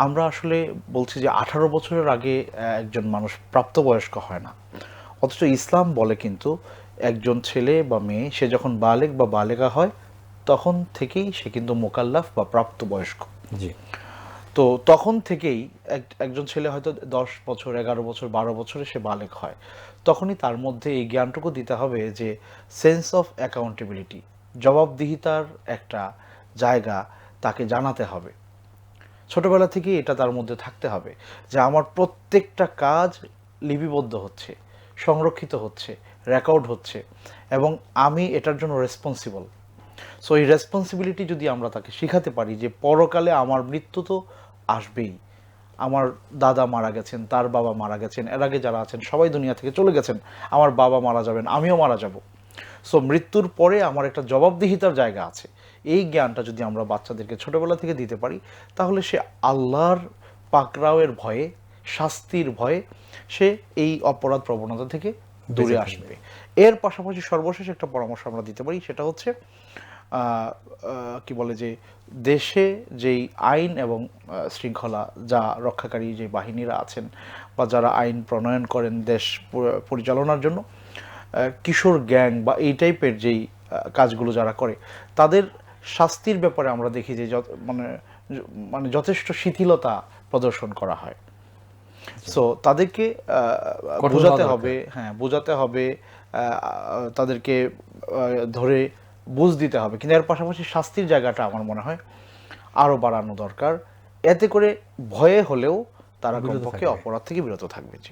আমরা আসলে বলছি যে 18 বছরের আগে একজন মানুষ প্রাপ্তবয়স্ক হয় না, অথচ ইসলাম বলে কিন্তু একজন ছেলে বা মেয়ে সে যখন বালেগ বা বালেগা হয় তখন থেকেই সে কিন্তু মোকাল্লাফ বা প্রাপ্তবয়স্ক। জি। তো তখন থেকেই একজন ছেলে হয়তো 10 বছর, 11 বছর, 12 বছরে সে বালেগ হয়, তখনই তার মধ্যে এই জ্ঞানটুকু দিতে হবে যে সেন্স অফ অ্যাকাউন্টেবিলিটি, জবাবদিহিতার একটা জায়গা তাকে জানাতে হবে। ছোটবেলা থেকেই এটা তার মধ্যে থাকতে হবে যে আমার প্রত্যেকটা কাজ লিপিবদ্ধ হচ্ছে, সংরক্ষিত হচ্ছে, রেকর্ড হচ্ছে, এবং আমি এটার জন্য রেসপন্সিবল। সো এই রেসপন্সিবিলিটি যদি আমরা তাকে শিখাতে পারি যে পরকালে আমার মৃত্যু তো আসবেই, আমার দাদা মারা গেছেন, তার বাবা মারা গেছেন, এর আগে যারা আছেন সবাই দুনিয়া থেকে চলে গেছেন, আমার বাবা মারা যাবেন, আমিও মারা যাব। সো মৃত্যুর পরে আমার একটা জবাবদিহিতার জায়গা আছে। এই জ্ঞানটা যদি আমরা বাচ্চাদেরকে ছোটবেলা থেকে দিতে পারি, তাহলে সে আল্লাহর পাকড়াওয়ের ভয়ে, শাস্তির ভয়ে সে এই অপরাধ প্রবণতা থেকে দূরে বেঁচে থাকবে। আসবে। এর পাশাপাশি সর্বশেষ একটা পরামর্শ আমরা দিতে পারি, সেটা হচ্ছে কি বলে যে দেশে যেই আইন এবং শৃঙ্খলা যা রক্ষাকারী যে বাহিনীরা আছেন বা যারা আইন প্রণয়ন করেন দেশ পরিচালনার জন্য, কিশোর গ্যাং বা এই টাইপের যেই কাজগুলো যারা করে, তাদের শাস্তির ব্যাপারে আমরা দেখি যে মানে মানে যথেষ্ট শিথিলতা প্রদর্শন করা হয়। সো তাদেরকে কঠোর হওয়া বোঝাতে দরকার। হবে, হ্যাঁ বোঝাতে হবে, তাদেরকে ধরে বুঝ দিতে হবে, কিন্তু এর পাশাপাশি শাস্তির জায়গাটা আমার মনে হয় আরও বাড়ানো দরকার। এতে করে ভয়ে হলেও তারা বিরত কমপক্ষে থাকবে। অপরাধ থেকে বিরত থাকবে। জি।